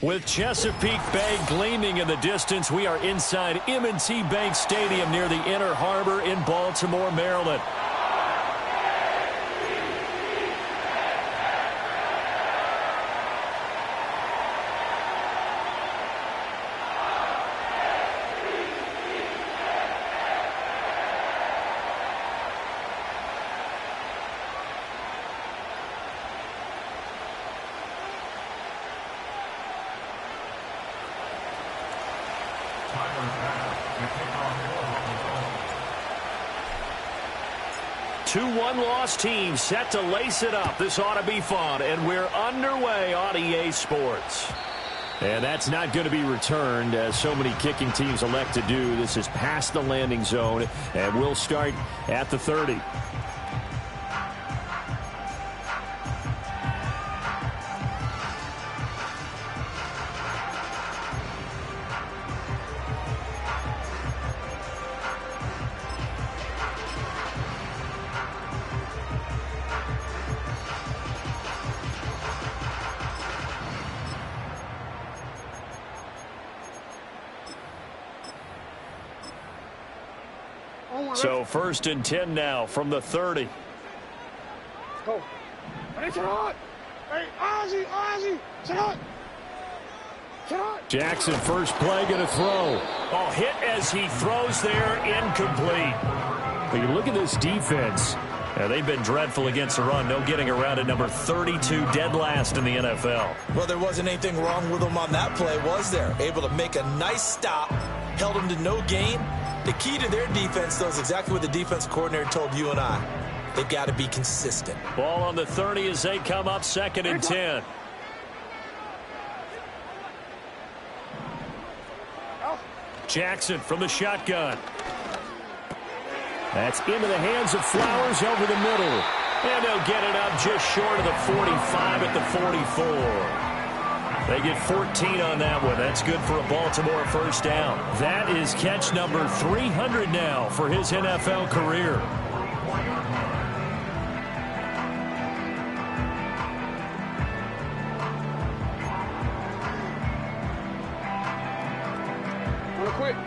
With Chesapeake Bay gleaming in the distance, we are inside M&T Bank Stadium near the Inner Harbor in Baltimore, Maryland. Two one-loss teams set to lace it up. This ought to be fun, and we're underway on EA Sports. And that's not going to be returned, as so many kicking teams elect to do. This is past the landing zone, and we'll start at the 30. So 1st and 10 now from the 30. Go. Hey, Ozzy, Jackson, first play, going to throw. Oh, hit as he throws there, incomplete. But you look at this defense. They've been dreadful against the run. No getting around at number 32, dead last in the NFL. Well, there wasn't anything wrong with them on that play, was there? Able to make a nice stop, held them to no gain. The key to their defense, though, is exactly what the defense coordinator told you and I. They've got to be consistent. Ball on the 30 as they come up 2nd and 10. Jackson from the shotgun. That's into the hands of Flowers over the middle. And they'll get it up just short of the 45 at the 44. They get 14 on that one. That's good for a Baltimore first down. That is catch number 300 now for his NFL career. Real quick.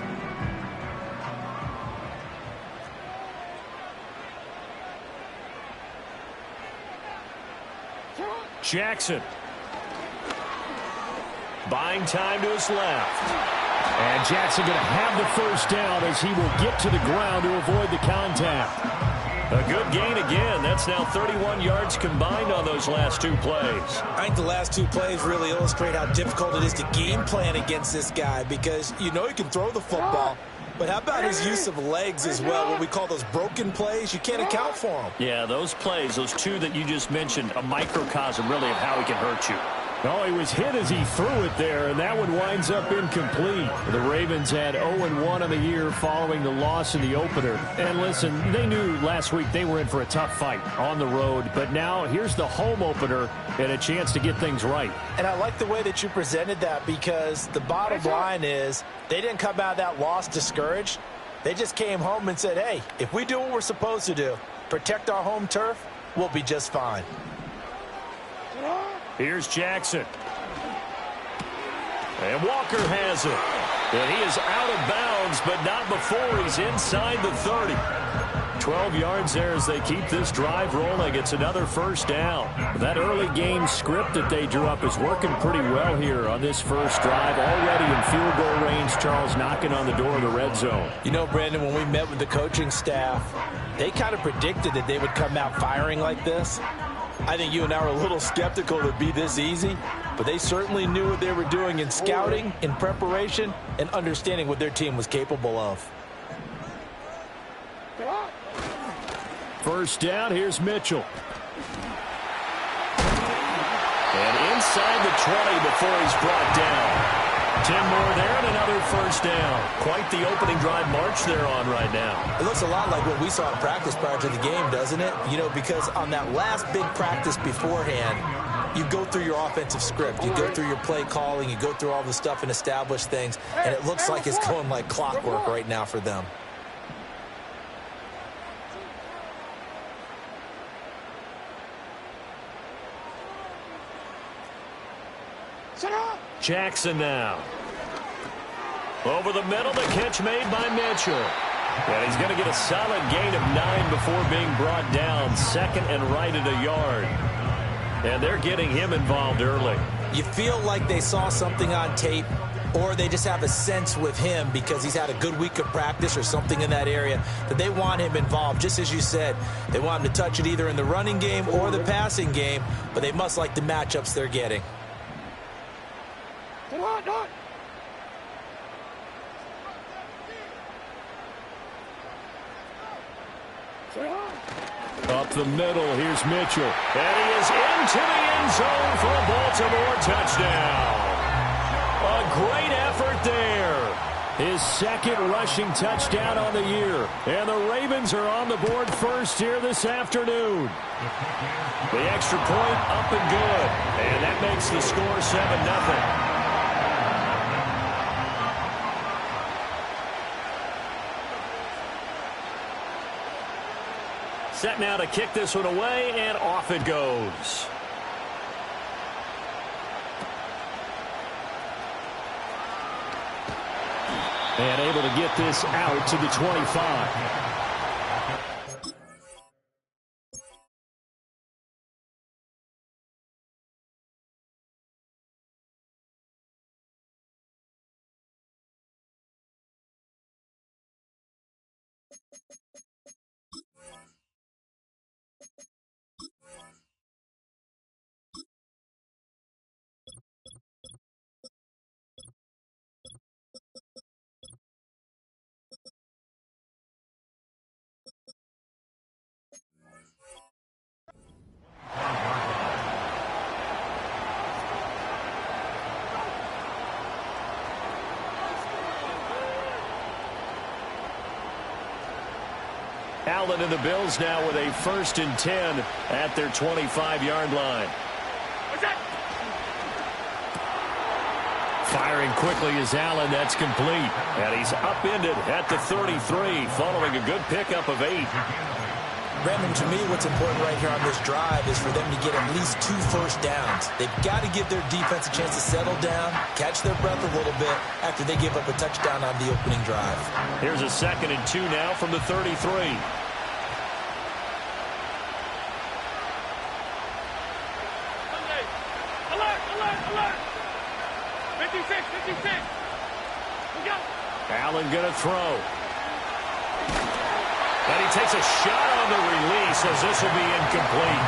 Jackson. Buying time to his left. And Jackson going to have the first down as he will get to the ground to avoid the contact. A good gain again. That's now 31 yards combined on those last two plays. I think the last two plays really illustrate how difficult it is to game plan against this guy, because you know he can throw the football. But how about his use of legs as well? What we call those broken plays, you can't account for them. Yeah, those plays, those two that you just mentioned, a microcosm really of how he can hurt you. Oh, he was hit as he threw it there, and that one winds up incomplete. The Ravens had 0-1 on the year following the loss in the opener. And listen, they knew last week they were in for a tough fight on the road, but now here's the home opener and a chance to get things right. And I like the way that you presented that, because the bottom line is they didn't come out of that loss discouraged. They just came home and said, hey, if we do what we're supposed to do, protect our home turf, we'll be just fine. Here's Jackson. And Walker has it. And he is out of bounds, but not before he's inside the 30. 12 yards there as they keep this drive rolling. It's another first down. That early game script that they drew up is working pretty well here on this first drive. Already in field goal range, Charles, knocking on the door of the red zone. You know, Brandon, when we met with the coaching staff, they kind of predicted that they would come out firing like this. I think you and I are a little skeptical it would be this easy, but they certainly knew what they were doing in scouting, in preparation, and understanding what their team was capable of. First down, here's Mitchell. And inside the 20 before he's brought down. 10 more there and another first down. Quite the opening drive march they're on right now. It looks a lot like what we saw in practice prior to the game, doesn't it? You know, because on that last big practice beforehand, you go through your offensive script. You go through your play calling. You go through all the stuff and establish things. And it looks like it's going like clockwork right now for them. Jackson now. Over the middle, the catch made by Mitchell. And he's going to get a solid gain of 9 before being brought down. Second and right at a yard. And they're getting him involved early. You feel like they saw something on tape, or they just have a sense with him because he's had a good week of practice or something in that area that they want him involved. Just as you said, they want him to touch it either in the running game or the passing game, but they must like the matchups they're getting. Up the middle, here's Mitchell. And he is into the end zone for a Baltimore touchdown. A great effort there. His second rushing touchdown on the year. And the Ravens are on the board first here this afternoon. The extra point up and good. And that makes the score 7-0. Set now to kick this one away, and off it goes. And able to get this out to the 25. Allen and the Bills now with a 1st and 10 at their 25-yard line. Firing quickly is Allen. That's complete. And he's upended at the 33 following a good pickup of 8. Brandon, to me, what's important right here on this drive is for them to get at least 2 first downs. They've got to give their defense a chance to settle down, catch their breath a little bit after they give up a touchdown on the opening drive. Here's a 2nd and 2 now from the 33. Allen going to throw. And he takes a shot on the release as this will be incomplete.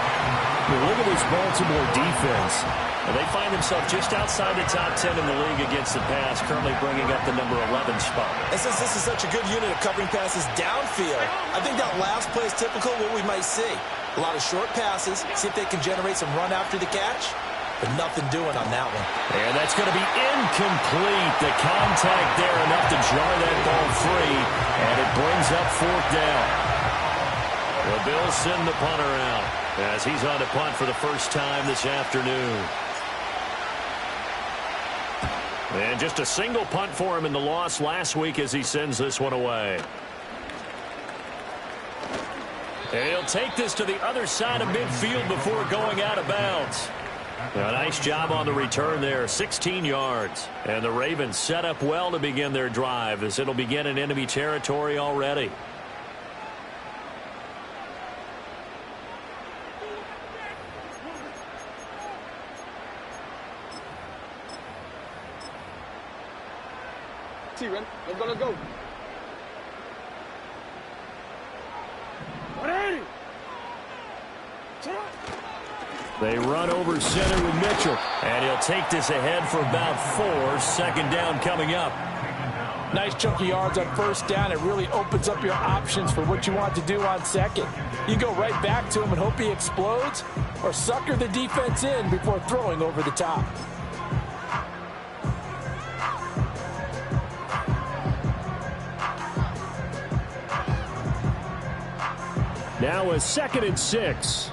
Look at this Baltimore defense. They find themselves just outside the top 10 in the league against the pass, currently bringing up the number 11 spot. And since this is such a good unit of covering passes downfield, I think that last play is typical of what we might see. A lot of short passes, see if they can generate some run after the catch. But nothing doing on that one. And that's going to be incomplete. The contact there enough to jar that ball free. And it brings up 4th down. The Bills send the punter out as he's on to punt for the first time this afternoon. And just a single punt for him in the loss last week as he sends this one away. And he'll take this to the other side of midfield before going out of bounds. A nice job on the return there, 16 yards. And the Ravens set up well to begin their drive as it'll begin in enemy territory already. T-Ren, let's go. Ready? They run over center with Mitchell. And he'll take this ahead for about 4. 2nd down coming up. Nice chunk of yards on 1st down. It really opens up your options for what you want to do on 2nd. You go right back to him and hope he explodes, or sucker the defense in before throwing over the top. Now a 2nd and 6.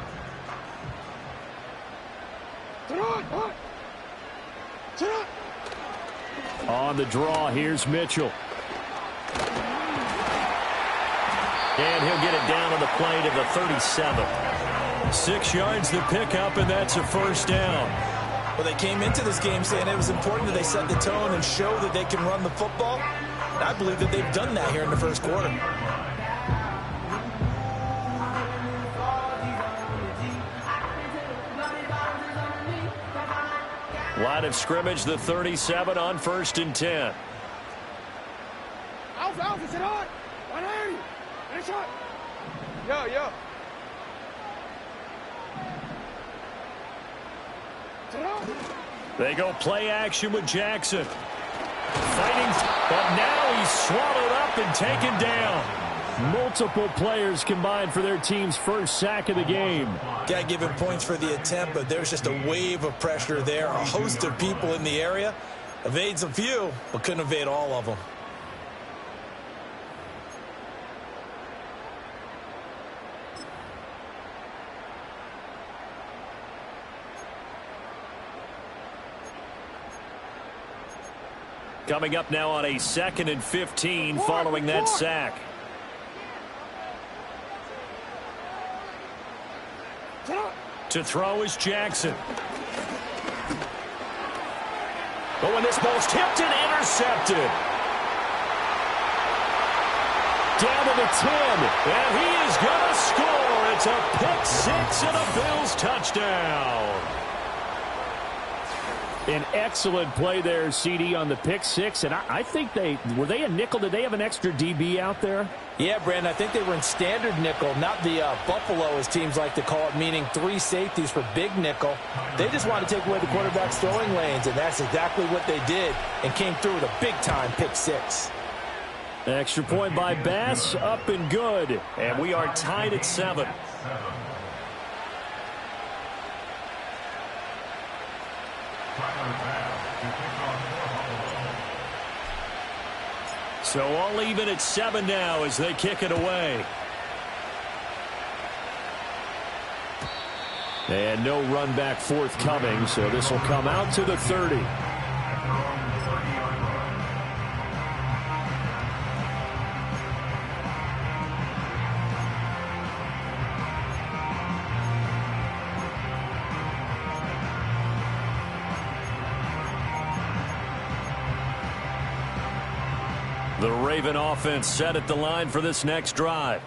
On the draw, here's Mitchell. And he'll get it down on the play to the 37. 6 yards to pick up, and that's a 1st down. Well, they came into this game saying it was important that they set the tone and show that they can run the football. And I believe that they've done that here in the first quarter. Line of scrimmage, the 37 on 1st and 10. Alpha, sit on. 180. Finish shot. Yo. Sit on. They go play action with Jackson. Fighting, but now he's swallowed up and taken down. Multiple players combined for their team's first sack of the game. Got to give him points for the attempt, but there's just a wave of pressure there. A host of people in the area. Evades a few, but couldn't evade all of them. Coming up now on a 2nd and 15 following that sack. To throw is Jackson. But when this ball's tipped and intercepted. Down to the 10. And he is going to score. It's a pick six and a Bills touchdown. An excellent play there, CD, on the pick six. And I think were they a nickel? Did they have an extra DB out there? Yeah, Brandon, I think they were in standard nickel, not the Buffalo, as teams like to call it, meaning 3 safeties for big nickel. They just wanted to take away the quarterback's throwing lanes, and that's exactly what they did, and came through with a big-time pick six. Extra point by Bass, up and good. And we are tied at 7. So all even at 7 now as they kick it away. And no run back forthcoming, so this will come out to the 30. The Raven offense set at the line for this next drive.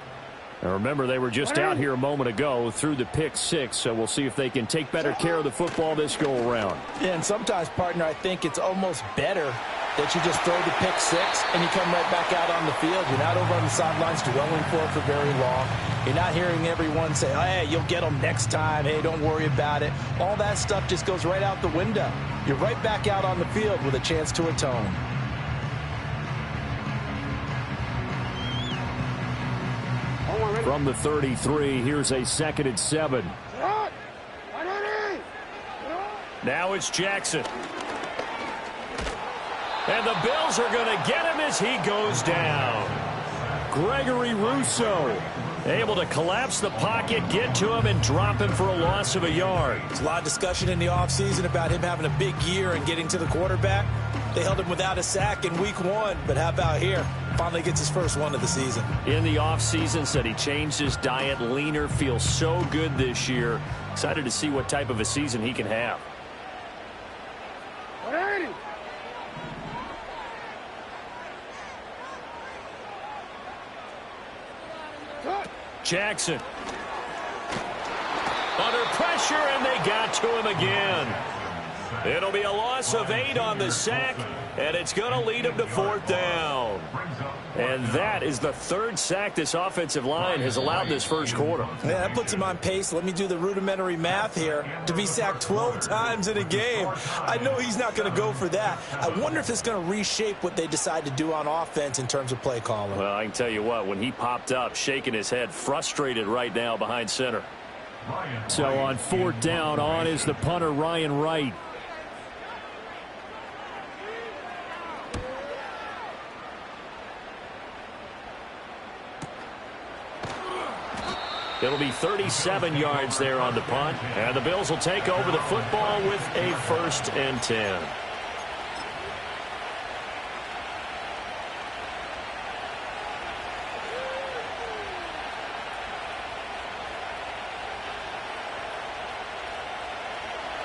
Now remember, they were just out here a moment ago through the pick six, so we'll see if they can take better care of the football this go-around. Yeah, and sometimes, partner, I think it's almost better that you just throw the pick six and you come right back out on the field. You're not over on the sidelines dwelling for it for very long. You're not hearing everyone say, oh, hey, you'll get them next time. Hey, don't worry about it. All that stuff just goes right out the window. You're right back out on the field with a chance to atone. From the 33, here's a 2nd and 7. Now it's Jackson. And the Bills are going to get him as he goes down. Gregory Rousseau able to collapse the pocket, get to him, and drop him for a loss of a yard. There's a lot of discussion in the offseason about him having a big year and getting to the quarterback. They held him without a sack in week 1, but how about here? Finally gets his first one of the season. In the offseason, said he changed his diet, leaner, feels so good this year. Excited to see what type of a season he can have. Jackson. Under pressure, and they got to him again. It'll be a loss of 8 on the sack, and it's going to lead him to 4th down. And that is the 3rd sack this offensive line has allowed this first quarter. Yeah, that puts him on pace. Let me do the rudimentary math here. To be sacked 12 times in a game, I know he's not going to go for that. I wonder if it's going to reshape what they decide to do on offense in terms of play calling. Well, I can tell you what, when he popped up, shaking his head, frustrated right now behind center. So on 4th down, on is the punter, Ryan Wright. It'll be 37 yards there on the punt, and the Bills will take over the football with a 1st and 10.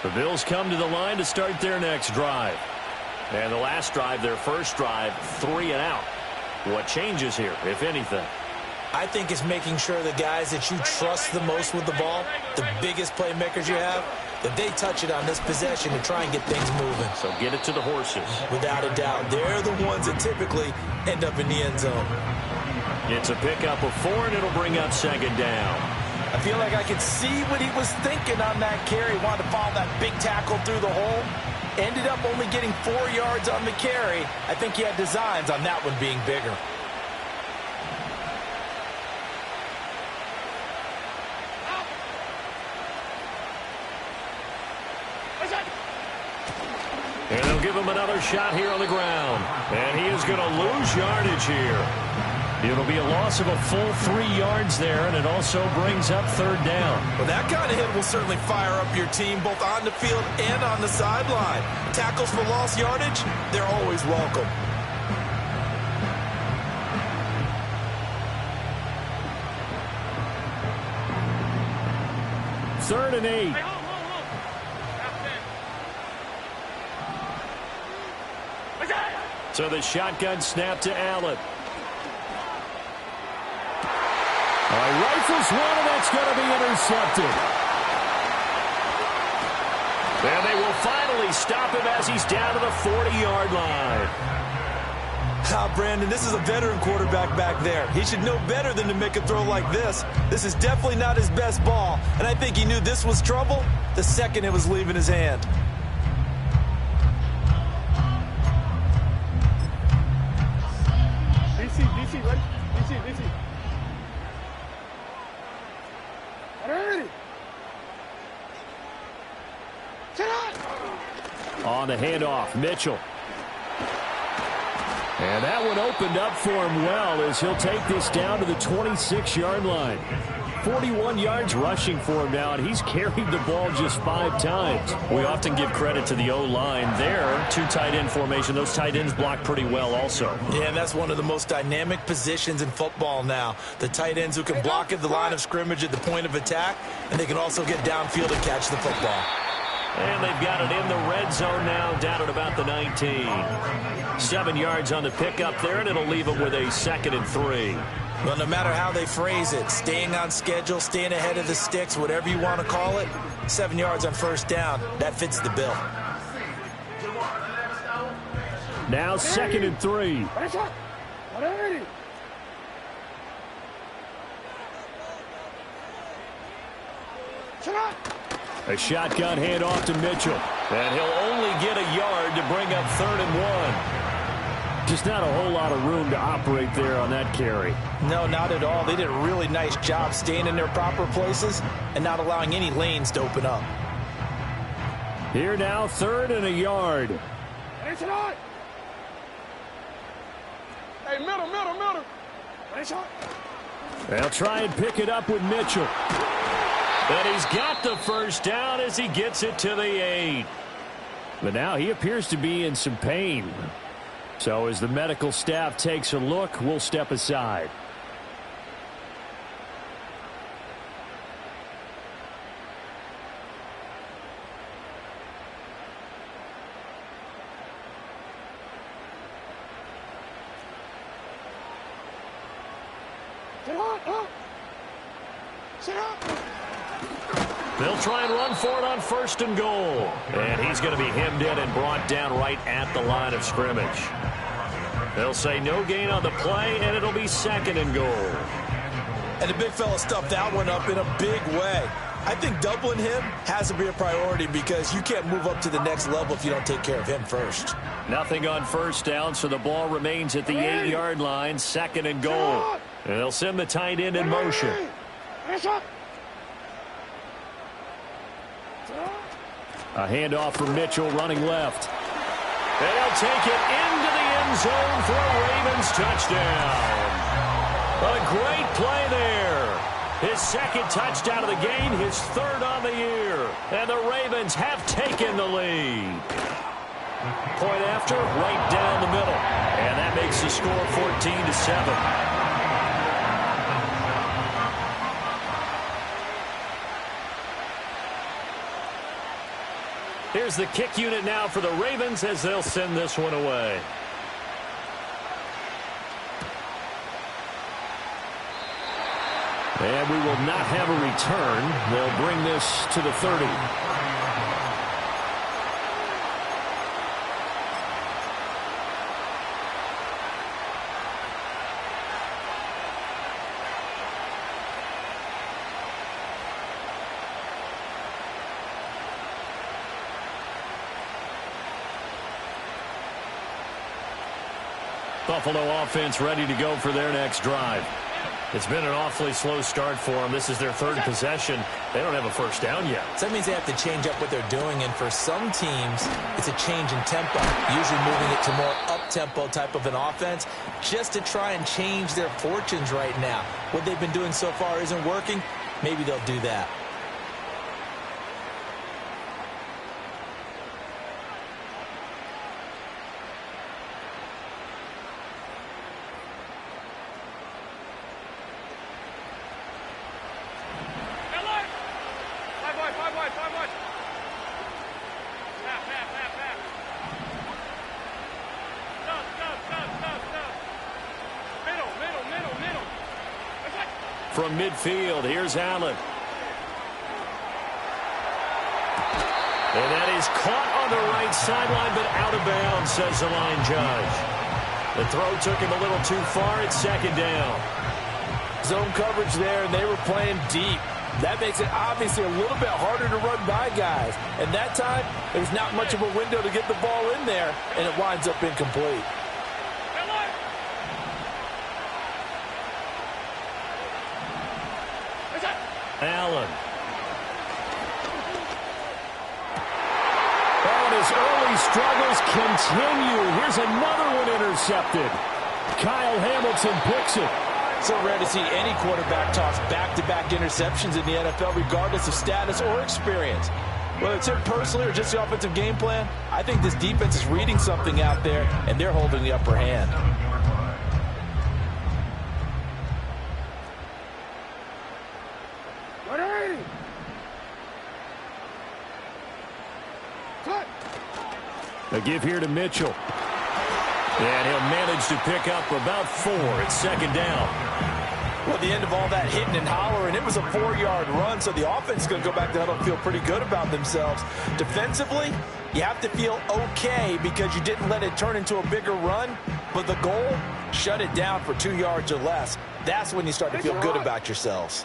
The Bills come to the line to start their next drive. And the last drive, their first drive, 3 and out. What changes here, if anything? I think it's making sure the guys that you trust the most with the ball, the biggest playmakers you have, that they touch it on this possession to try and get things moving. So get it to the horses. Without a doubt. They're the ones that typically end up in the end zone. It's a pickup of 4, and it'll bring up second down. I feel like I could see what he was thinking on that carry. Wanted to follow that big tackle through the hole. Ended up only getting 4 yards on the carry. I think he had designs on that one being bigger. And they'll give him another shot here on the ground. And he is going to lose yardage here. It'll be a loss of a full 3 yards there, and it also brings up third down. Well, that kind of hit will certainly fire up your team both on the field and on the sideline. Tackles for lost yardage, they're always welcome. Third and 8. So the shotgun snap to Allen. Rifles one, and that's going to be intercepted. And they will finally stop him as he's down to the 40-yard line. Brandon, this is a veteran quarterback back there. He should know better than to make a throw like this. This is definitely not his best ball, and I think he knew this was trouble the second it was leaving his hand. DC, ready? DC. Ready? On the handoff, Mitchell. And that one opened up for him well as he'll take this down to the 26-yard line. 41 yards rushing for him now, and he's carried the ball just 5 times. We often give credit to the O-line there. 2 tight end formation. Those tight ends block pretty well also. Yeah, and that's one of the most dynamic positions in football now. The tight ends who can block at the line of scrimmage at the point of attack, and they can also get downfield and catch the football. And they've got it in the red zone now, down at about the 19. 7 yards on the pickup there, and it'll leave them with a 2nd and 3. Well, no matter how they phrase it, staying on schedule, staying ahead of the sticks, whatever you want to call it, 7 yards on first down, that fits the bill. Now 2nd and 3. A shotgun handoff to Mitchell. And he'll only get a yard to bring up 3rd and 1. Just not a whole lot of room to operate there on that carry. No, not at all. They did a really nice job staying in their proper places and not allowing any lanes to open up. Here now, 3rd and a yard. Hey, middle. They'll try and pick it up with Mitchell. And he's got the first down as he gets it to the 8. But now he appears to be in some pain. So as the medical staff takes a look, we'll step aside. They'll try and run for it on 1st and goal. And he's going to be hemmed in and brought down right at the line of scrimmage. They'll say no gain on the play, and it'll be 2nd and goal. And the big fella stuffed that one up in a big way. I think doubling him has to be a priority because you can't move up to the next level if you don't take care of him first. Nothing on first down, so the ball remains at the 8-yard line, 2nd and goal. And they'll send the tight end in motion. A handoff from Mitchell running left. And he'll take it into the end zone for a Ravens touchdown. A great play there. His 2nd touchdown of the game, his 3rd on the year. And the Ravens have taken the lead. Point after, right down the middle. And that makes the score 14-7. Here's the kick unit now for the Ravens as they'll send this one away. And we will not have a return. They'll bring this to the 30. Buffalo offense ready to go for their next drive. It's been an awfully slow start for them. This is their third possession. They don't have a first down yet. So that means they have to change up what they're doing, and for some teams, it's a change in tempo, usually moving it to more up-tempo type of an offense just to try and change their fortunes right now. What they've been doing so far isn't working. Maybe they'll do that. From midfield, here's Allen. And that is caught on the right sideline, but out of bounds, says the line judge. The throw took him a little too far. It's second down. Zone coverage there, and they were playing deep. That makes it obviously a little bit harder to run by guys. And that time, there's not much of a window to get the ball in there, and it winds up incomplete. Allen. And his early struggles continue. Here's another one intercepted. Kyle Hamilton picks it. So rare to see any quarterback toss back-to-back interceptions in the NFL, regardless of status or experience. Whether it's him personally or just the offensive game plan, I think this defense is reading something out there, and they're holding the upper hand. A give here to Mitchell. And he'll manage to pick up about 4. It's second down. Well, at the end of all that hitting and hollering, it was a 4-yard run, so the offense is going to go back to huddle and feel pretty good about themselves. Defensively, you have to feel okay because you didn't let it turn into a bigger run, but the goal, shut it down for 2 yards or less. That's when you start to feel good about yourselves.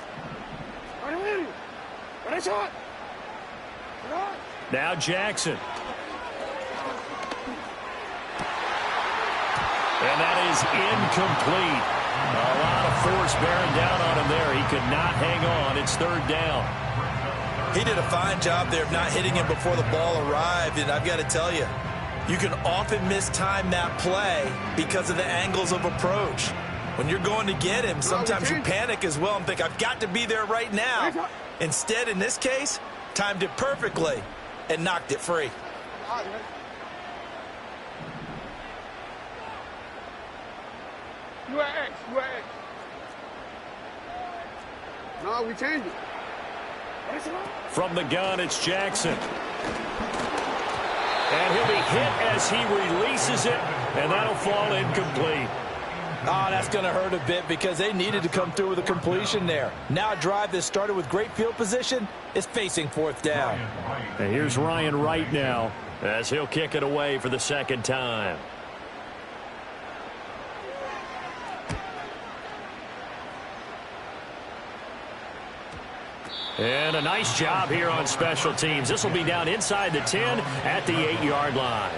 Now Jackson. And that is incomplete. A lot of force bearing down on him there. He could not hang on. It's third down. He did a fine job there of not hitting him before the ball arrived, and I've got to tell you, you can often mistime that play because of the angles of approach. When you're going to get him, sometimes you panic as well and think, I've got to be there right now. Instead, in this case, timed it perfectly and knocked it free. You at X. No, we changed it. From the gun, it's Jackson. And he'll be hit as he releases it, and that'll fall incomplete. Oh, that's going to hurt a bit because they needed to come through with a completion there. Now a drive that started with great field position is facing fourth down. And here's Ryan Wright now as he'll kick it away for the second time. And a nice job here on special teams. This will be down inside the 10 at the 8-yard line.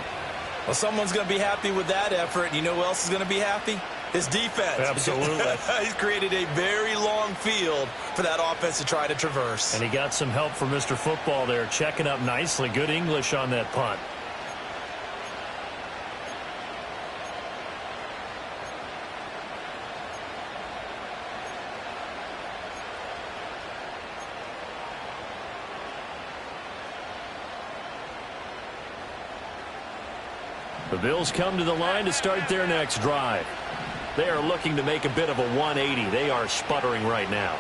Well, someone's going to be happy with that effort. And you know who else is going to be happy? His defense. Absolutely. He's created a very long field for that offense to try to traverse. And he got some help from Mr. Football there, checking up nicely. Good English on that punt. The Bills come to the line to start their next drive. They are looking to make a bit of a 180. They are sputtering right now.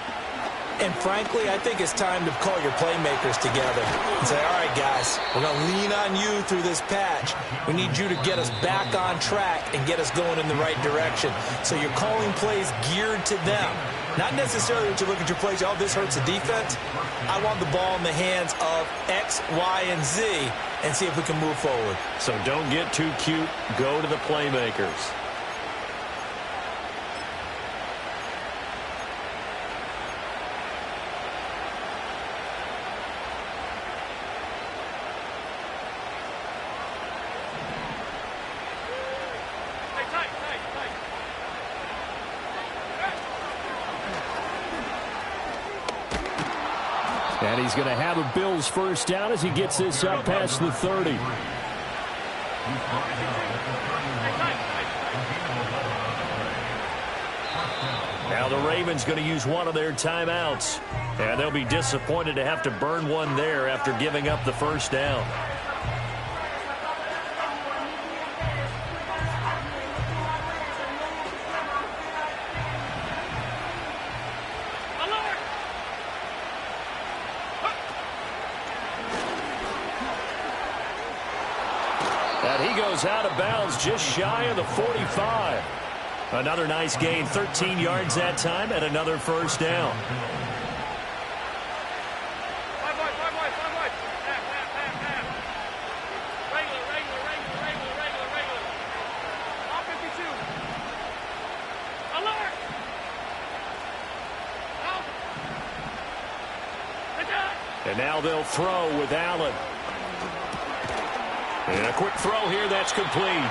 And frankly, I think it's time to call your playmakers together and say, all right, guys, we're going to lean on you through this patch. We need you to get us back on track and get us going in the right direction. So you're calling plays geared to them. Not necessarily that you look at your plays, oh, this hurts the defense. I want the ball in the hands of X, Y, and Z and see if we can move forward. So don't get too cute. Go to the playmakers. And he's going to have a Bills first down as he gets this up past the 30. Now the Ravens going to use one of their timeouts. And they'll be disappointed to have to burn one there after giving up the first down. And he goes out of bounds just shy of the 45. Another nice gain, 13 yards that time, and another first down. And now they'll throw with Allen. And a quick throw here, that's complete.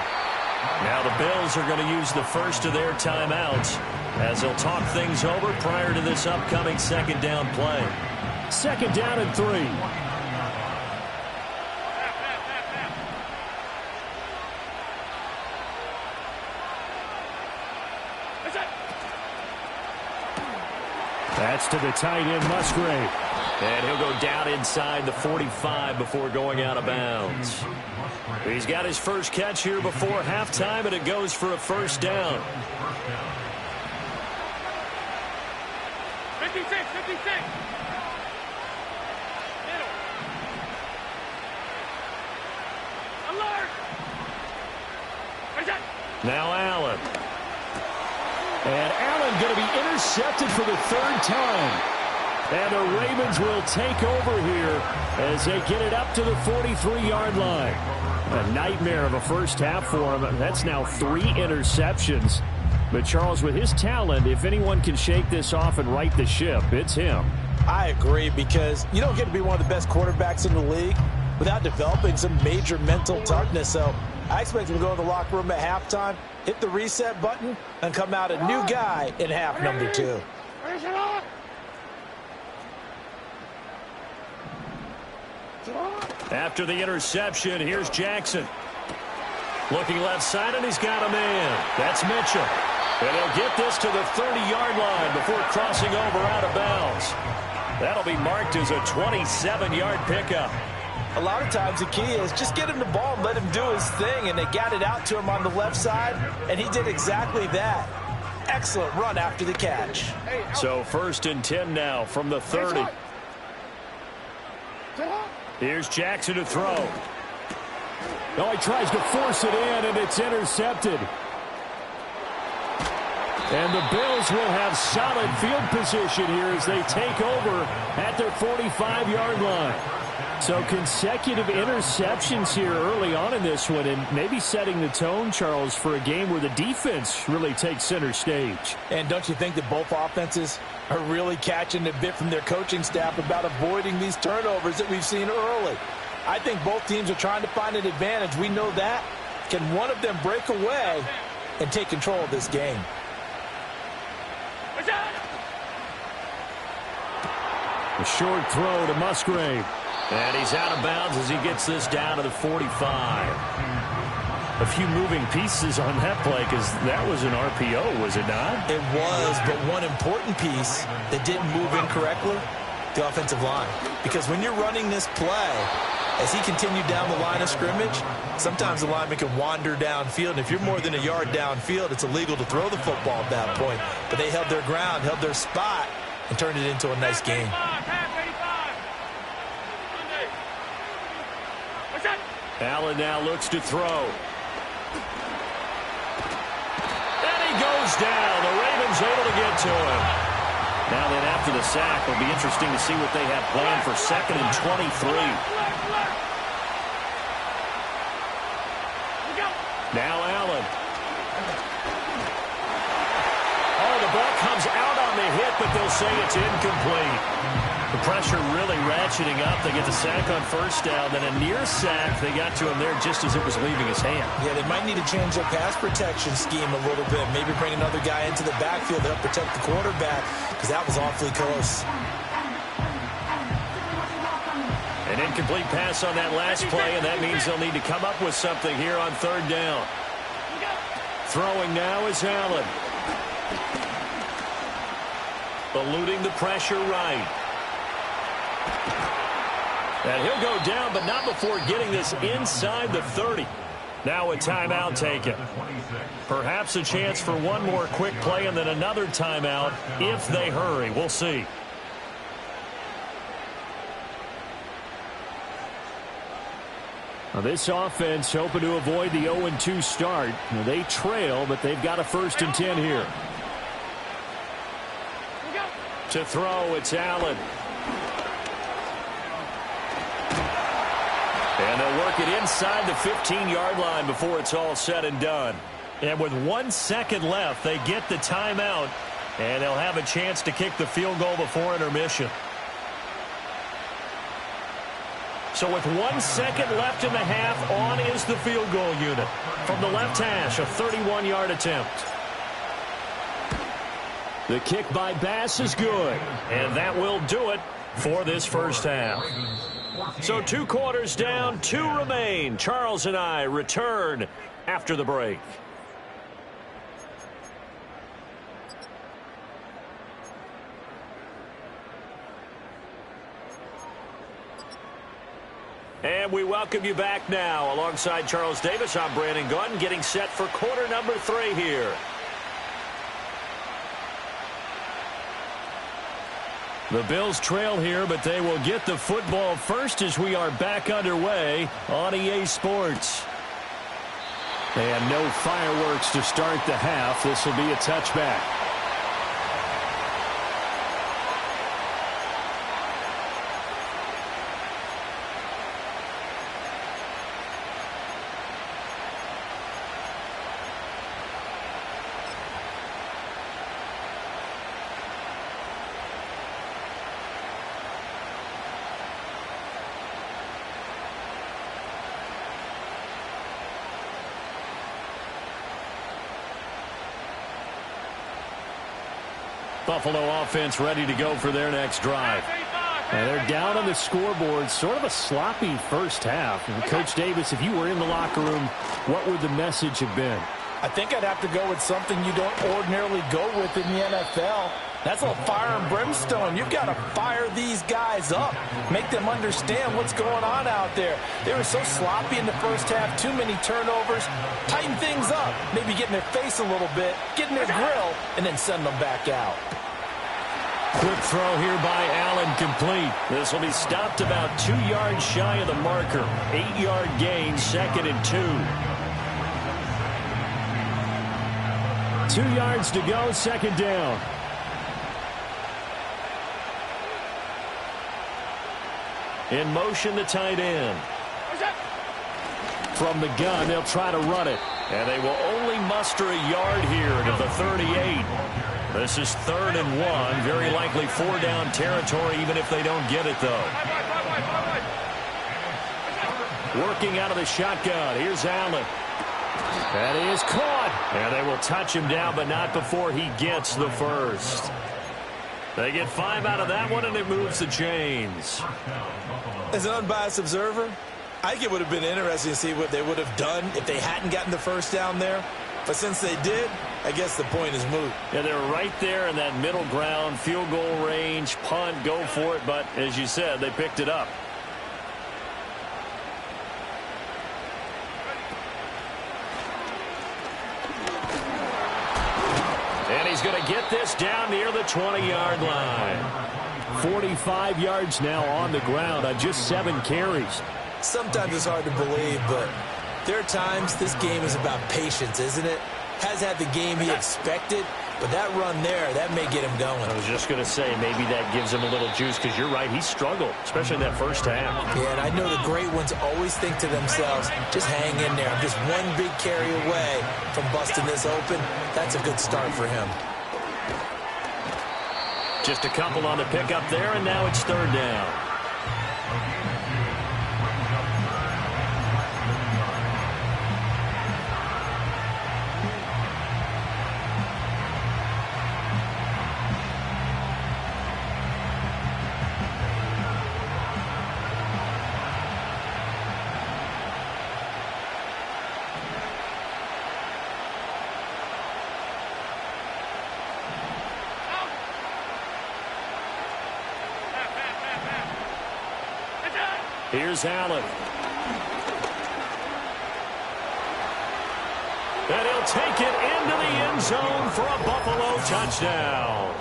Now the Bills are going to use the first of their timeouts as they'll talk things over prior to this upcoming second down play. Second down and 3. That's to the tight end, Musgrave. And he'll go down inside the 45 before going out of bounds. He's got his first catch here before halftime, and it goes for a first down. 56. Middle. Alert. Now Allen. And Allen going to be intercepted for the third time. And the Ravens will take over here as they get it up to the 43-yard line. A nightmare of a first half for him. That's now 3 interceptions. But Charles, with his talent, if anyone can shake this off and right the ship, it's him. I agree, because you don't get to be one of the best quarterbacks in the league without developing some major mental toughness. So I expect him to go in the locker room at halftime, hit the reset button, and come out a new guy in half number 2. After the interception, here's Jackson. Looking left side, and he's got a man. That's Mitchell. And he'll get this to the 30-yard line before crossing over out of bounds. That'll be marked as a 27-yard pickup. A lot of times the key is just get him the ball and let him do his thing, and they got it out to him on the left side, and he did exactly that. Excellent run after the catch. So 1st and 10 now from the 30. Here's Jackson to throw. Oh, he tries to force it in, and it's intercepted. And the Bills will have solid field position here as they take over at their 45-yard line. So consecutive interceptions here early on in this one, and maybe setting the tone, Charles, for a game where the defense really takes center stage. And don't you think that both offenses are really catching a bit from their coaching staff about avoiding these turnovers that we've seen early? I think both teams are trying to find an advantage. We know that. Can one of them break away and take control of this game? A short throw to Musgrave. And he's out of bounds as he gets this down to the 45. A few moving pieces on that play, because that was an RPO, was it not? It was, but one important piece that didn't move incorrectly, the offensive line. Because when you're running this play, as he continued down the line of scrimmage, sometimes the lineman can wander downfield, and if you're more than a yard downfield, it's illegal to throw the football at that point. But they held their ground, held their spot, and turned it into a nice game. Allen now looks to throw. And he goes down. The Ravens able to get to him. Now then, after the sack, it'll be interesting to see what they have planned for 2nd and 23. Now Allen. Oh, the ball comes out on the hit, but they'll say it's incomplete. The pressure really ratcheting up. They get the sack on 1st down. Then a near sack. They got to him there just as it was leaving his hand. Yeah, they might need to change their pass protection scheme a little bit. Maybe bring another guy into the backfield to help protect the quarterback, because that was awfully close. An incomplete pass on that last play, and that means they'll need to come up with something here on 3rd down. Throwing now is Allen. Eluding the pressure right. And he'll go down, but not before getting this inside the 30. Now a timeout taken. Perhaps a chance for one more quick play and then another timeout if they hurry. We'll see. Now this offense hoping to avoid the 0-2 start. Now they trail, but they've got a 1st and 10 here. To throw, it's Allen. And they'll work it inside the 15-yard line before it's all said and done. And with 1 second left, they get the timeout, and they'll have a chance to kick the field goal before intermission. So with 1 second left in the half, on is the field goal unit. From the left hash, a 31-yard attempt. The kick by Bass is good, and that will do it for this 1st half. So 2 quarters down, 2 remain. Charles and I return after the break. And we welcome you back now. Alongside Charles Davis, I'm Brandon Gunn, getting set for quarter number 3 here. The Bills trail here, but they will get the football first as we are back underway on EA Sports. And no fireworks to start the half. This will be a touchback. Buffalo offense ready to go for their next drive. And they're down on the scoreboard. Sort of a sloppy 1st half. And Coach Davis, if you were in the locker room, what would the message have been? I think I'd have to go with something you don't ordinarily go with in the NFL. That's a fire and brimstone. You've got to fire these guys up. Make them understand what's going on out there. They were so sloppy in the 1st half. Too many turnovers. Tighten things up. Maybe get in their face a little bit. Get in their grill. And then send them back out. Quick throw here by Allen, complete. This will be stopped about 2 yards shy of the marker. 8-yard gain, 2nd and 2. 2 yards to go, 2nd down. In motion, the tight end. From the gun, they'll try to run it. And they will only muster a yard here to the 38. This is 3rd and 1. Very likely 4-down territory, even if they don't get it, though. Working out of the shotgun. Here's Allen. That is caught. And they will touch him down, but not before he gets the 1st. They get 5 out of that one, and it moves the chains. As an unbiased observer, I think it would have been interesting to see what they would have done if they hadn't gotten the 1st down there. But since they did, I guess the point is moot. Yeah, they're right there in that middle ground, field goal range, punt, go for it. But as you said, they picked it up. he's going to get this down near the 20-yard line. 45 yards now on the ground on just 7 carries. Sometimes it's hard to believe, but there are times this game is about patience, isn't it? Has had the game he expected, but that run there, that may get him going. I was just going to say, maybe that gives him a little juice, because you're right, he struggled, especially in that first half. Yeah, and I know the great ones always think to themselves, just hang in there. I'm just one big carry away from busting this open. That's a good start for him. Just a couple on the pickup there, and now it's 3rd down. Here's Allen. And he'll take it into the end zone for a Buffalo touchdown.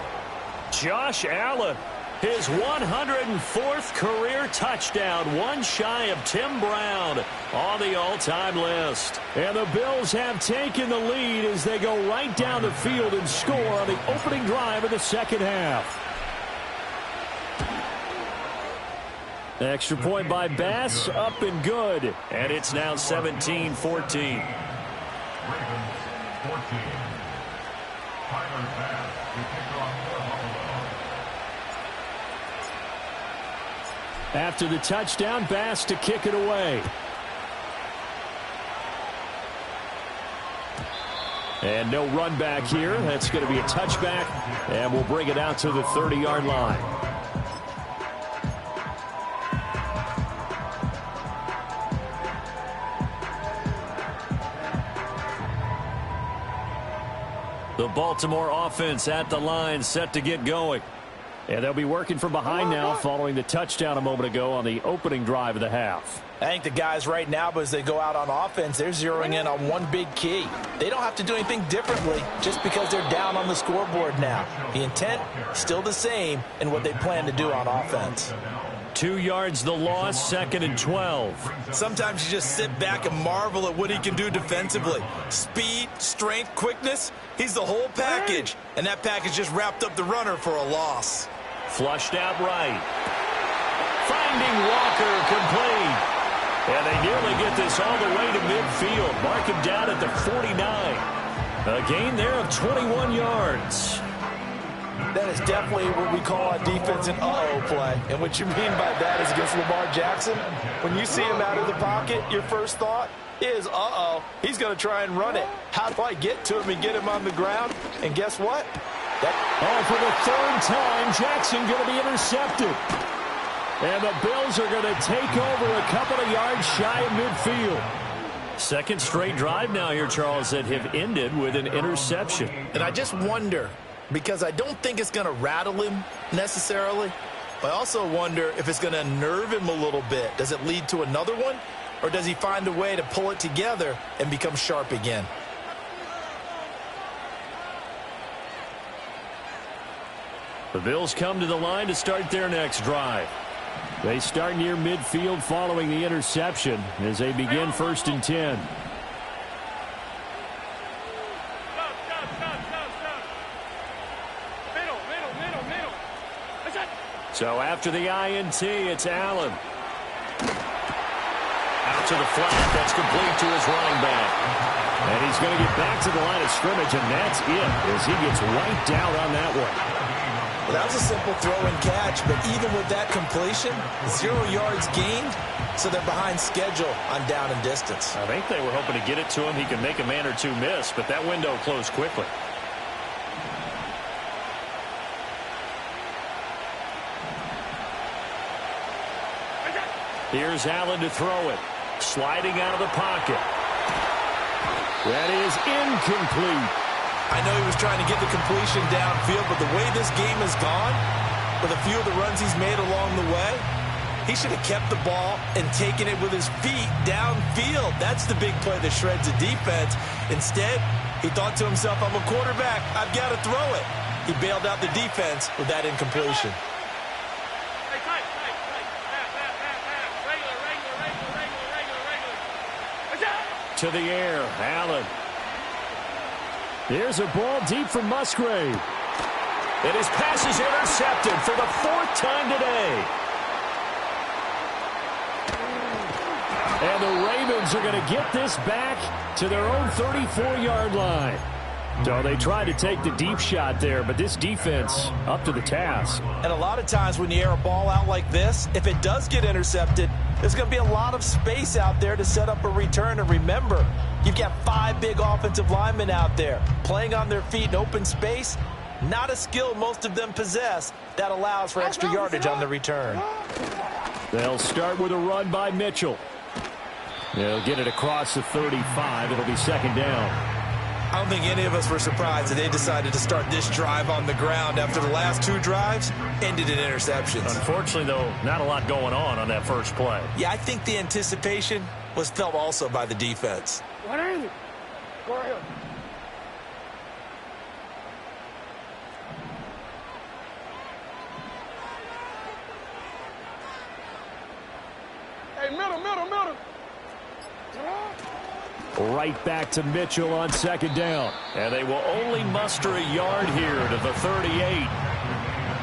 Josh Allen, his 104th career touchdown, one shy of Tim Brown on the all-time list. And the Bills have taken the lead as they go right down the field and score on the opening drive of the second half. Extra point by Bass, up and good. And it's now 17-14. After the touchdown, Bass to kick it away. And no run back here. That's going to be a touchback, and we'll bring it out to the 30-yard line. The Baltimore offense at the line, set to get going. And they'll be working from behind now following the touchdown a moment ago on the opening drive of the half. I think the guys right now, as they go out on offense, they're zeroing in on one big key. They don't have to do anything differently just because they're down on the scoreboard now. The intent, still the same in what they plan to do on offense. 2 yards the loss, 2nd and 12. Sometimes you just sit back and marvel at what he can do defensively. Speed, strength, quickness, he's the whole package. And that package just wrapped up the runner for a loss. Flushed out right. Finding Walker, complete. And they nearly get this all the way to midfield. Mark him down at the 49. A gain there of 21 yards. That is definitely what we call a defense an uh-oh play. And what you mean by that is against Lamar Jackson, when you see him out of the pocket, your first thought is, uh-oh, he's going to try and run it. How do I get to him and get him on the ground? And guess what? For the 3rd time, Jackson going to be intercepted. And the Bills are going to take over a couple of yards shy of midfield. Second straight drive now here, Charles, that have ended with an interception. And I just wonder, because I don't think it's going to rattle him necessarily, but I also wonder if it's going to nerve him a little bit. Does it lead to another one? Or does he find a way to pull it together and become sharp again? The Bills come to the line to start their next drive. They start near midfield following the interception as they begin 1st and 10. So after the INT, it's Allen. Out to the flat. That's complete to his running back. And he's going to get back to the line of scrimmage, and that's it as he gets wiped out on that one. Well, that was a simple throw and catch, but even with that completion, 0 yards gained, so they're behind schedule on down and distance. I think they were hoping to get it to him. He could make a man or two miss, but that window closed quickly. Here's Allen to throw it. Sliding out of the pocket. That is incomplete. I know he was trying to get the completion downfield, but the way this game has gone, with a few of the runs he's made along the way, He should have kept the ball and taken it with his feet downfield. That's the big play that shreds the defense. Instead, he thought to himself, I'm a quarterback. I've got to throw it. He bailed out the defense with that incompletion. To the air, Allen. Here's a ball deep from Musgrave. And his pass is intercepted for the 4th time today. And the Ravens are going to get this back to their own 34-yard line. So they tried to take the deep shot there, but this defense up to the task. And a lot of times when you air a ball out like this, if it does get intercepted, there's going to be a lot of space out there to set up a return. And remember, you've got 5 big offensive linemen out there playing on their feet in open space. Not a skill most of them possess that allows for extra yardage on the return. They'll start with a run by Mitchell. They'll get it across the 35. It'll be 2nd down. I don't think any of us were surprised that they decided to start this drive on the ground after the last 2 drives ended in interceptions. Unfortunately, though, not a lot going on that first play. Yeah, I think the anticipation was felt also by the defense. What are you? Go ahead. Hey, middle. Right back to Mitchell on 2nd down. And they will only muster a yard here to the 38.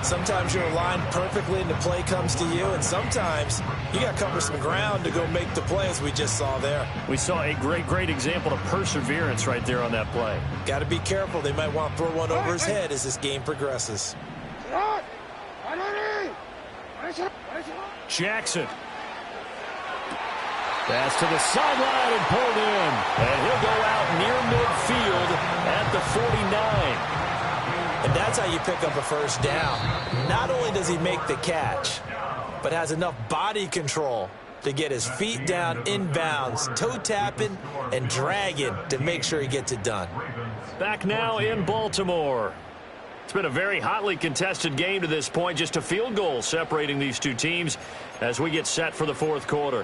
Sometimes you're aligned perfectly and the play comes to you, and sometimes you got to cover some ground to go make the play, as we just saw there. We saw a great example of perseverance right there on that play. Got to be careful. They might want to throw one over his head as this game progresses. Jackson. Pass to the sideline and pulled in. And he'll go out near midfield at the 49. And that's how you pick up a 1st down. Not only does he make the catch, but has enough body control to get his feet down inbounds, toe tapping and dragging to make sure he gets it done. Back now in Baltimore. It's been a very hotly contested game to this point. Just a field goal separating these two teams as we get set for the 4th quarter.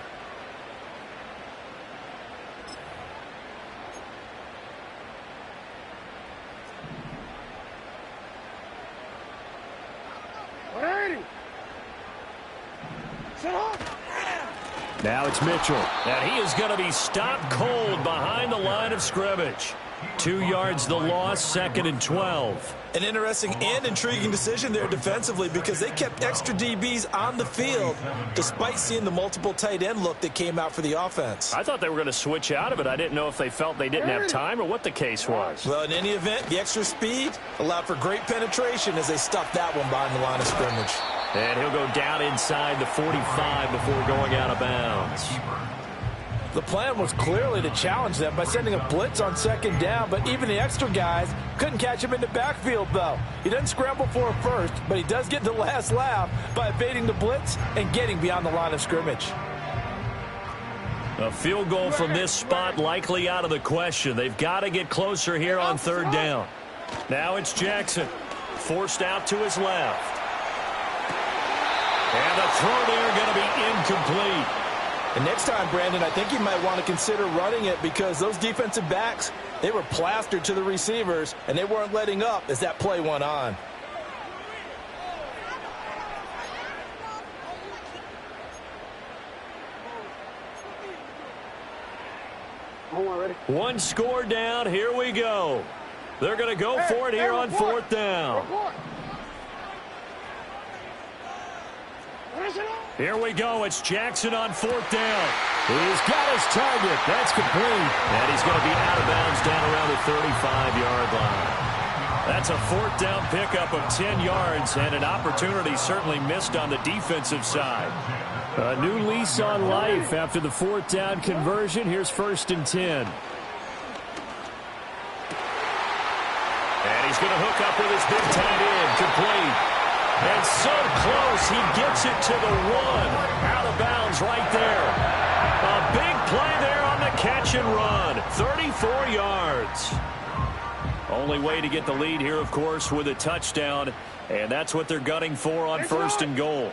Now it's Mitchell. And he is going to be stopped cold behind the line of scrimmage. 2 yards the loss, 2nd and 12. An interesting and intriguing decision there defensively, because they kept extra DBs on the field despite seeing the multiple tight end look that came out for the offense. I thought they were going to switch out of it. I didn't know if they felt they didn't have time or what the case was. Well, in any event, the extra speed allowed for great penetration as they stuffed that one behind the line of scrimmage. And he'll go down inside the 45 before going out of bounds. The plan was clearly to challenge them by sending a blitz on 2nd down, but even the extra guys couldn't catch him in the backfield, though. He doesn't scramble for a first, but he does get the last laugh by evading the blitz and getting beyond the line of scrimmage. A field goal from this spot likely out of the question. They've got to get closer here on 3rd down. Now it's Jackson, forced out to his left. And the throw there going to be incomplete. And next time, Brandon, I think you might want to consider running it, because those defensive backs, they were plastered to the receivers, and they weren't letting up as that play went on. One score down. Here we go. They're going to go for it here on 4th down. Here we go. It's Jackson on 4th down. He's got his target. That's complete. And he's going to be out of bounds down around the 35-yard line. That's a 4th down pickup of 10 yards, and an opportunity certainly missed on the defensive side. A new lease on life after the 4th down conversion. Here's 1st and 10. And he's going to hook up with his big tight end. Complete. And so close, he gets it to the 1. Out of bounds right there. A big play there on the catch and run. 34 yards. Only way to get the lead here, of course, with a touchdown. And that's what they're gunning for on 1st and goal.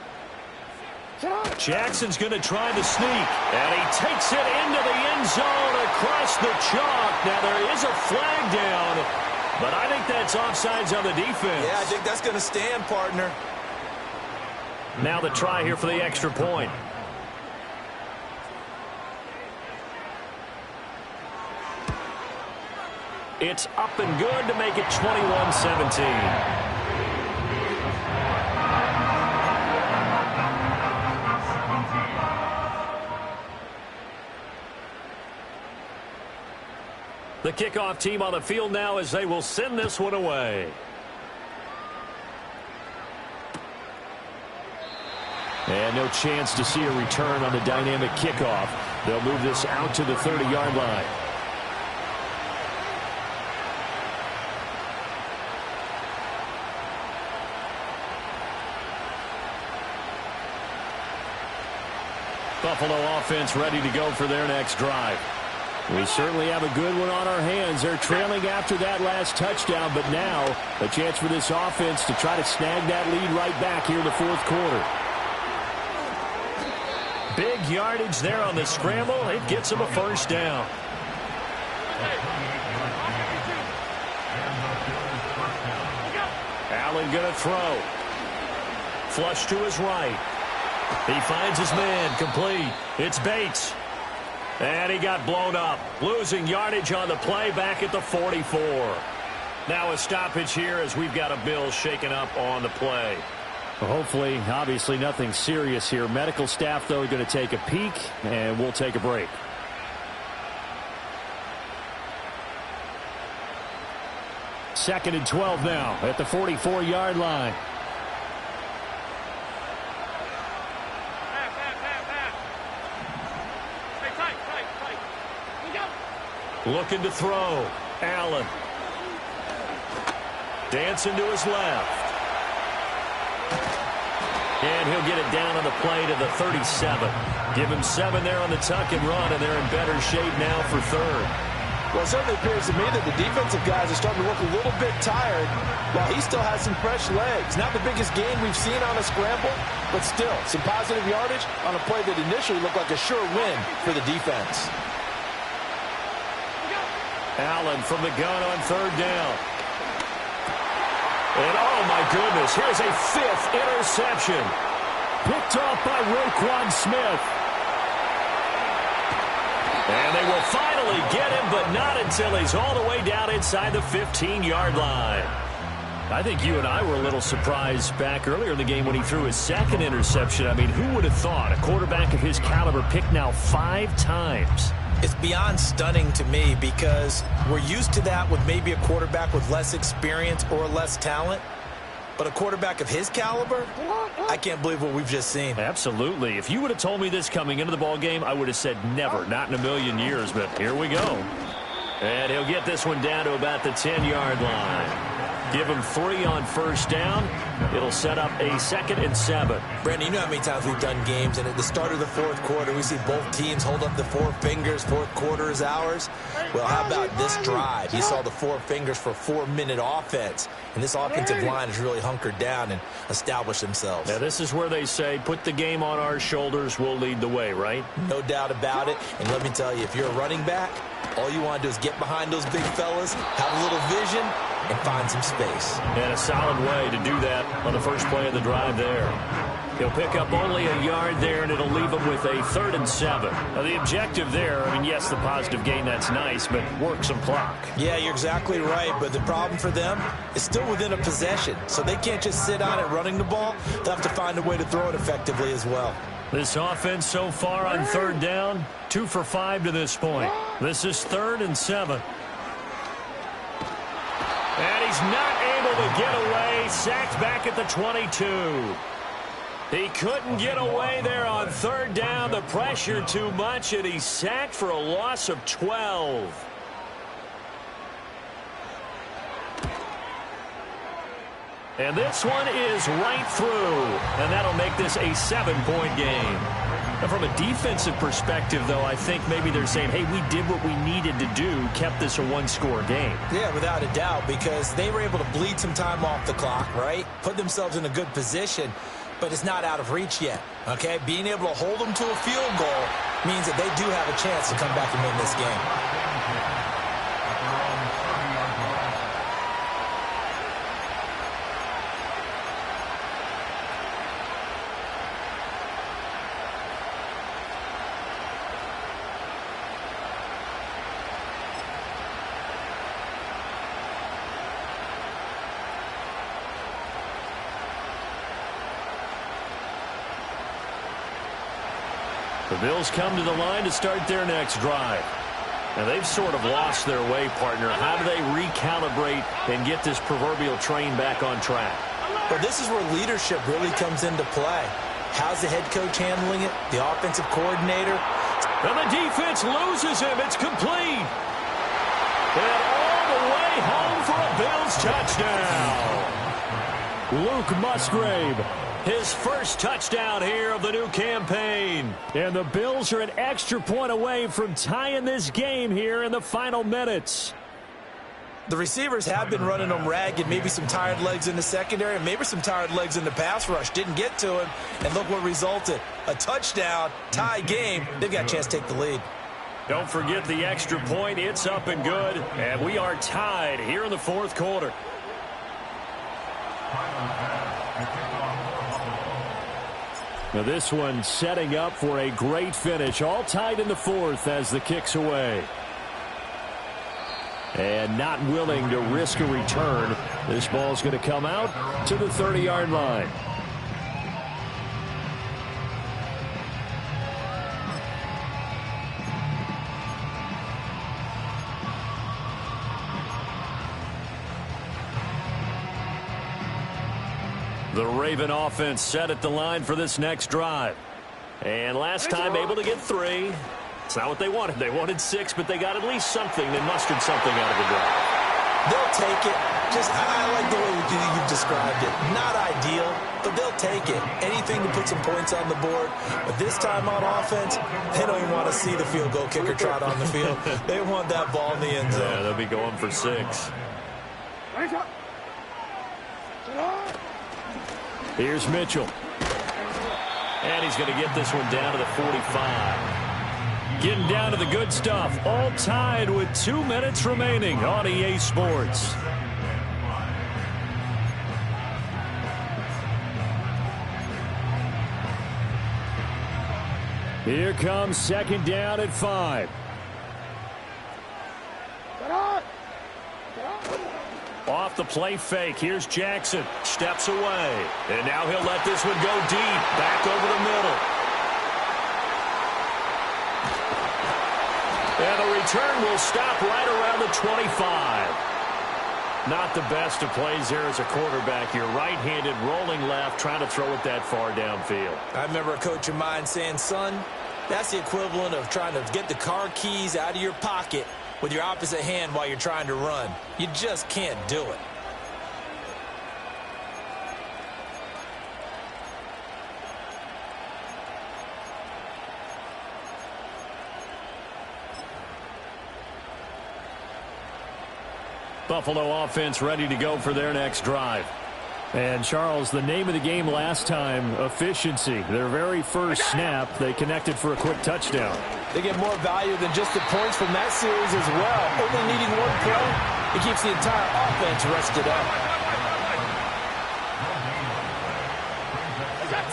Jackson's going to try the sneak, and he takes it into the end zone across the chalk. Now, there is a flag down, but I think that's offsides on the defense. Yeah, I think that's going to stand, partner. Now the try here for the extra point. It's up and good to make it 21-17. The kickoff team on the field now as they will send this one away. And no chance to see a return on the dynamic kickoff. They'll move this out to the 30-yard line. Buffalo offense ready to go for their next drive. We certainly have a good one on our hands. They're trailing after that last touchdown, but now a chance for this offense to try to snag that lead right back here in the fourth quarter. Big yardage there on the scramble. It gets them a first down. Allen going to throw. Flush to his right. He finds his man, complete. It's Bates. And he got blown up. Losing yardage on the play back at the 44. Now a stoppage here as we've got a Bill shaken up on the play. Well, hopefully, obviously nothing serious here. Medical staff, though, are going to take a peek, and we'll take a break. Second and 12 now at the 44-yard line. Looking to throw. Allen. Dancing to his left. And he'll get it down on the play to the 37. Give him 7 there on the tuck and run, and they're in better shape now for third. Well, it certainly appears to me that the defensive guys are starting to look a little bit tired while he still has some fresh legs. Not the biggest gain we've seen on a scramble, but still some positive yardage on a play that initially looked like a sure win for the defense. Allen from the gun on third down. And oh my goodness, here's a 5th interception. Picked off by Roquan Smith. And they will finally get him, but not until he's all the way down inside the 15-yard line. I think you and I were a little surprised back earlier in the game when he threw his 2nd interception. I mean, who would have thought a quarterback of his caliber picked now 5 times? It's beyond stunning to me because we're used to that with maybe a quarterback with less experience or less talent. But a quarterback of his caliber, I can't believe what we've just seen. Absolutely. If you would have told me this coming into the ball game, I would have said never, not in a million years. But here we go. And he'll get this one down to about the 10-yard line. Give him 3 on first down. It'll set up a 2nd and 7. Brandon, you know how many times we've done games, and at the start of the fourth quarter, we see both teams hold up the 4 fingers, fourth quarter is ours. Well, how about this drive? You saw the 4 fingers for 4-minute offense, and this offensive line has really hunkered down and established themselves. Now, this is where they say, put the game on our shoulders, we'll lead the way, right? No doubt about it, and let me tell you, if you're a running back, all you want to do is get behind those big fellas, have a little vision, and find some space. And a solid way to do that on the first play of the drive there. He'll pick up only a yard there, and it'll leave him with a 3rd and 7. Now, the objective there, I mean, yes, the positive gain, that's nice, but work some clock. Yeah, you're exactly right, but the problem for them is still within a possession, so they can't just sit on it running the ball. They'll have to find a way to throw it effectively as well. This offense so far on 3rd down, 2 for 5 to this point. This is 3rd and 7. And he's not able to get away. Sacked back at the 22. He couldn't get away there on 3rd down. The pressure too much, and he's sacked for a loss of 12. And this one is right through, and that'll make this a 7-point game. Now, from a defensive perspective, though, I think maybe they're saying, hey, we did what we needed to do, kept this a 1-score game. Yeah, without a doubt, because they were able to bleed some time off the clock, right? Put themselves in a good position. but it's not out of reach yet, okay? Being able to hold them to a field goal means that they do have a chance to come back and win this game. The Bills come to the line to start their next drive. Now, they've sort of lost their way, partner. How do they recalibrate and get this proverbial train back on track? Well, this is where leadership really comes into play. How's the head coach handling it? The offensive coordinator? And the defense loses him. It's complete. And all the way home for a Bills touchdown. Luke Musgrave. His first touchdown here of the new campaign. And the Bills are an extra point away from tying this game here in the final minutes. The receivers have been running them ragged. Maybe some tired legs in the secondary, and maybe some tired legs in the pass rush. Didn't get to him, and look what resulted. A touchdown, tie game. They've got a chance to take the lead. Don't forget the extra point. It's up and good. And we are tied here in the fourth quarter. Now this one setting up for a great finish. All tied in the fourth as the kick's away. And not willing to risk a return. This ball's going to come out to the 30-yard line. The Raven offense set at the line for this next drive. And last time able to get 3. It's not what they wanted. They wanted 6, but they got at least something. They mustered something out of the drive. They'll take it. I like the way you've described it. Not ideal, but they'll take it. Anything to put some points on the board. But this time on offense, they don't even want to see the field goal kicker trot on the field. They want that ball in the end zone. Yeah, they'll be going for 6. Here's Mitchell. And he's going to get this one down to the 45. Getting down to the good stuff. All tied with 2 minutes remaining on EA Sports. Here comes second down at 5. Off the play fake. Here's Jackson. Steps away. And now he'll let this one go deep. Back over the middle. And the return will stop right around the 25. Not the best of plays there as a quarterback. You're right-handed, rolling left, trying to throw it that far downfield. I remember a coach of mine saying, son, that's the equivalent of trying to get the car keys out of your pocket with your opposite hand while you're trying to run. You just can't do it. Buffalo offense ready to go for their next drive. And, Charles, the name of the game last time, efficiency. Their very first snap, they connected for a quick touchdown. They get more value than just the points from that series as well. Only needing one play, it keeps the entire offense rested up.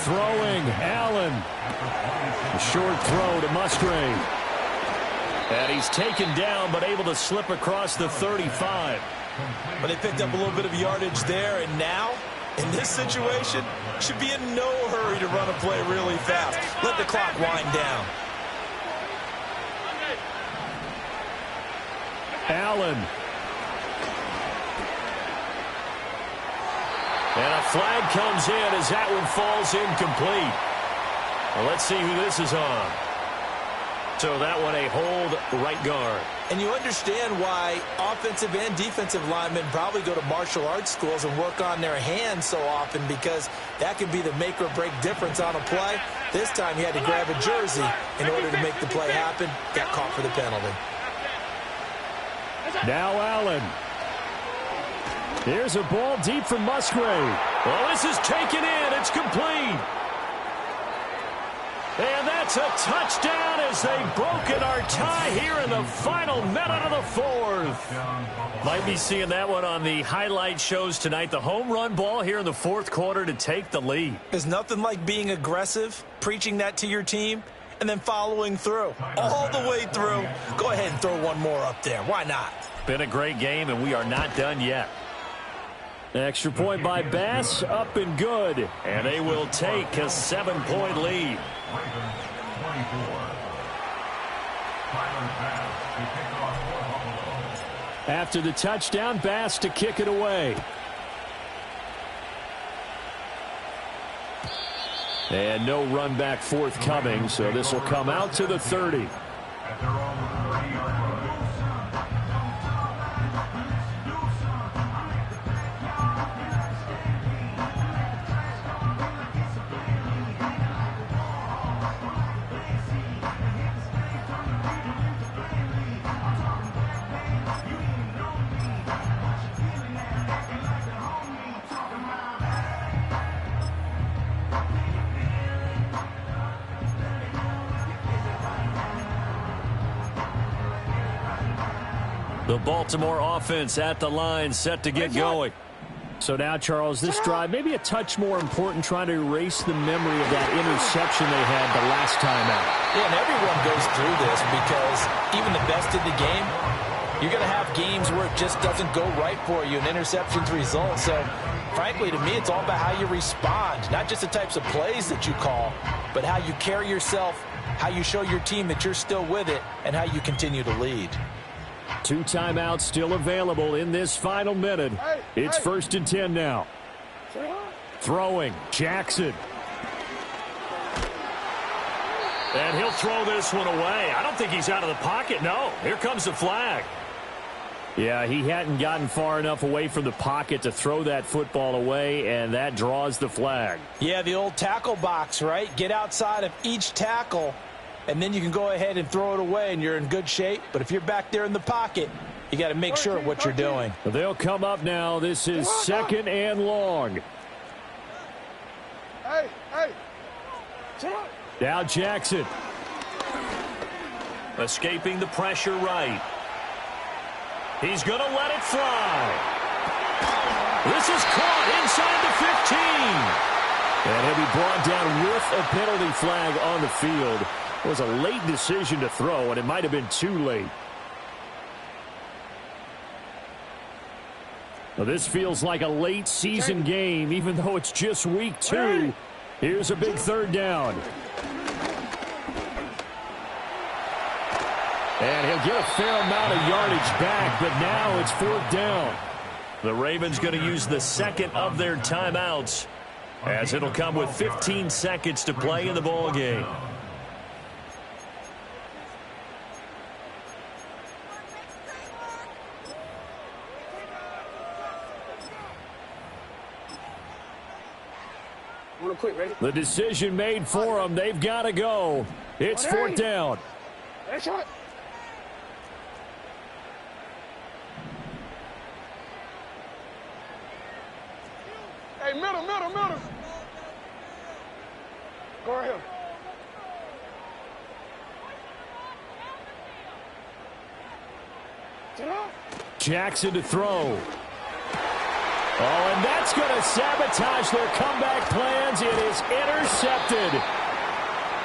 Throwing, Allen. A short throw to Musgrave. And he's taken down, but able to slip across the 35. But they picked up a little bit of yardage there, and now, in this situation, should be in no hurry to run a play really fast. Let the clock wind down. Allen. And a flag comes in as that one falls incomplete. Well, let's see who this is on. So that one a hold right guard. And you understand why offensive and defensive linemen probably go to martial arts schools and work on their hands so often, because that can be the make or break difference on a play. This time he had to grab a jersey in order to make the play happen. Got caught for the penalty. Now Allen. Here's a ball deep from Musgrave. Well, this is taken in. It's complete. And that's a touchdown as they've broken our tie here in the final minute of the fourth. Might be seeing that one on the highlight shows tonight. The home run ball here in the fourth quarter to take the lead. There's nothing like being aggressive, preaching that to your team, and then following through. All the way through. Go ahead and throw one more up there. Why not? Been a great game, and we are not done yet. Extra point by Bass, up and good. And they will take a 7-point lead. After the touchdown, Bass to kick it away. And no run back forthcoming, so this will come out to the 30. The Baltimore offense at the line, set to get going. So now, Charles, this drive maybe a touch more important, trying to erase the memory of that interception they had the last time out. Yeah, and everyone goes through this because even the best in the game, you're going to have games where it just doesn't go right for you, and interceptions result. So, frankly, to me, it's all about how you respond, not just the types of plays that you call, but how you carry yourself, how you show your team that you're still with it, and how you continue to lead. 2 timeouts still available in this final minute. It's 1st and 10 now. Throwing, Jackson. And he'll throw this one away. I don't think he's out of the pocket, no. Here comes the flag. Yeah, he hadn't gotten far enough away from the pocket to throw that football away, and that draws the flag. Yeah, the old tackle box, right? Get outside of each tackle, and then you can go ahead and throw it away, and you're in good shape. But if you're back there in the pocket, you got to make sure what you're doing. They'll come up now. This is 2nd and long. Hey. Now Jackson. Escaping the pressure right. He's going to let it fly. This is caught inside the 15. And he'll be brought down with a penalty flag on the field. It was a late decision to throw, and it might have been too late. Well, this feels like a late season game, even though it's just week 2. Here's a big 3rd down. And he'll get a fair amount of yardage back, but now it's 4th down. The Ravens going to use the 2nd of their timeouts, as it'll come with 15 seconds to play in the ball game. Quick, ready? The decision made for them. They've got to go. It's 4th down. Hey, shot. Hey, middle. Go right here. Jackson to throw. Oh, and that's going to sabotage their comeback plans. It is intercepted.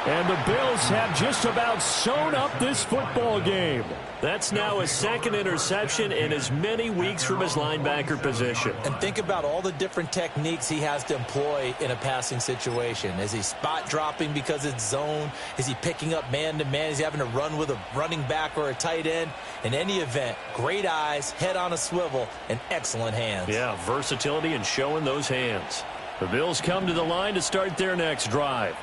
And the Bills have just about sewn up this football game. That's now his 2nd interception in as many weeks from his linebacker position. And think about all the different techniques he has to employ in a passing situation. Is he spot dropping because it's zone? Is he picking up man-to-man? Is he having to run with a running back or a tight end? In any event, great eyes, head on a swivel, and excellent hands. Yeah, versatility and showing those hands. The Bills come to the line to start their next drive.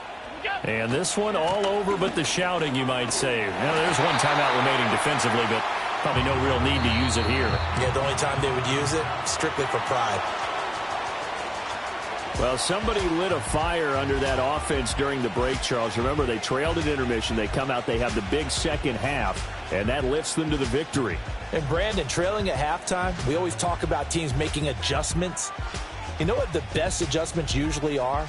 And this one all over but the shouting, you might say. Now, there's one timeout remaining defensively, but probably no real need to use it here. Yeah, the only time they would use it, strictly for pride. Well, somebody lit a fire under that offense during the break, Charles. Remember, they trailed at intermission. They come out, they have the big second half, and that lifts them to the victory. And, Brandon, trailing at halftime, we always talk about teams making adjustments. You know what the best adjustments usually are?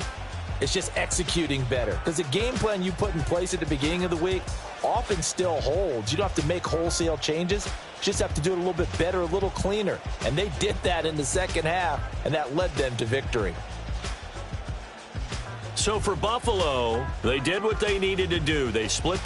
It's just executing better. Because the game plan you put in place at the beginning of the week often still holds. You don't have to make wholesale changes. You just have to do it a little bit better, a little cleaner. And they did that in the second half, and that led them to victory. So for Buffalo, they did what they needed to do. They split